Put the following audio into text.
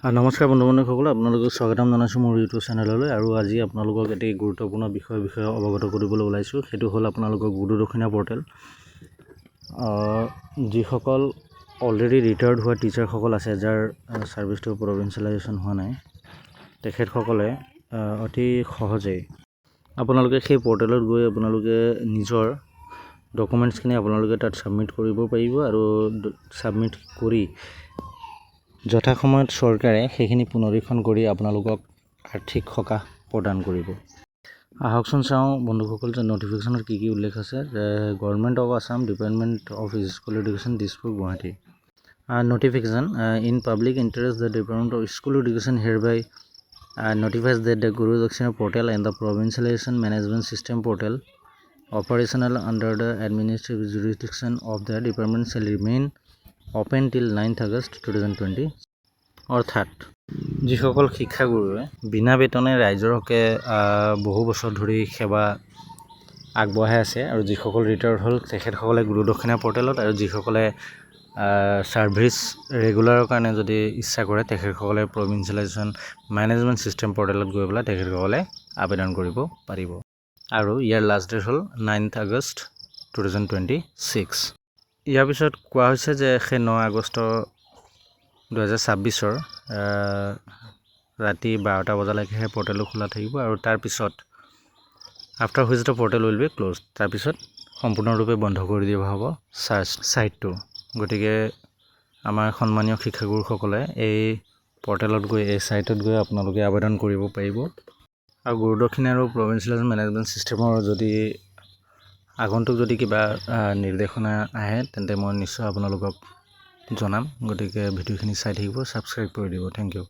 নমস্কাৰ বন্ধু-বান্ধৱীসকল, আপোনালোকক স্বাগতম জনাইছোঁ মোৰ ইউটিউব চেনেললৈ। আৰু আজি আপোনালোকক এটি গুৰুত্বপূৰ্ণ বিষয়ে অৱগত কৰিবলৈ ওলাইছোঁ। সেইটো হ'ল আপোনালোকৰ গুৰু দক্ষিণা পৰ্টেল। যিসকল অলৰেডি ৰিটায়াৰ্ড হোৱা টিচাৰসকল আছে, যাৰ ছাৰ্ভিচটো প্ৰভিঞ্চিয়েলাইজেশ্যন হোৱা নাই, তেখেতসকলে অতি সহজেই আপোনালোকে সেই পৰ্টেলত গৈ আপোনালোকে নিজৰ ডকুমেণ্টছখিনি আপোনালোকে তাত ছাবমিট কৰিব পাৰিব। আৰু ছাবমিট কৰি যথাসময়ত চৰকাৰে সেইখিনি পুনৰীক্ষণ কৰি আপোনালোকক আৰ্থিক সকাহ প্ৰদান কৰিব। আহকচোন চাওঁ বন্ধুসকল যে নটিফিকেশ্যনত কি কি উল্লেখ আছে। যে government of Assam, department of school education, Dispur, Guwahati. Notification in public interest, the Department of School Education hereby notifies that the Guru Dakshina portal and the Provincialization Management System portal operational under the administrative jurisdiction of the department shall remain open till 9th August 2020। অৰ্থাৎ যিসকল শিক্ষাগুৰুৱে বিনা বেতনে ৰাইজৰ হকে বহু বছৰ ধৰি সেৱা আগবঢ়াই আছে আৰু যিসকল ৰিটায়াৰ্ড হ'ল তেখেতসকলে গুৰু দক্ষিণা পৰ্টেলত, আৰু যিসকলে ছাৰ্ভিচ ৰেগুলাৰৰ কাৰণে যদি ইচ্ছা কৰে তেখেতসকলে প্ৰভিঞ্চিয়েলাইজেশ্যন মেনেজমেণ্ট ছিষ্টেম পৰ্টেলত গৈ পেলাই তেখেতসকলে আবেদন কৰিব পাৰিব। আৰু ইয়াৰ লাষ্ট ডেট হ'ল 9th August 2026। ইয়াৰ পিছত কোৱা হৈছে যে সেই 9 আগষ্ট 2026 ৰাতি 12টা বজালৈকেহে পৰ্টেলটো খোলা থাকিব। আৰু তাৰপিছত after which the portal will be close, তাৰপিছত সম্পূৰ্ণৰূপে বন্ধ কৰি দিয়া হ'ব ছাইটটো। গতিকে আমাৰ সন্মানীয় শিক্ষাগুৰুসকলে এই পৰ্টেলত গৈ, এই ছাইটত গৈ আপোনালোকে আবেদন কৰিব পাৰিব। আৰু গুৰু দক্ষিণা আৰু প্ৰভিঞ্চিয়েলাইজেশ্যন মেনেজমেণ্ট ছিষ্টেমৰ যদি আগন্তুক যদি কিবা নিৰ্দেশনা আহে তেন্তে মই নিশ্চয় আপোনালোকক জনাম। গতিকে ভিডিঅ'খিনি চাই থাকিব, ছাবস্ক্ৰাইব কৰি দিব। Thank U.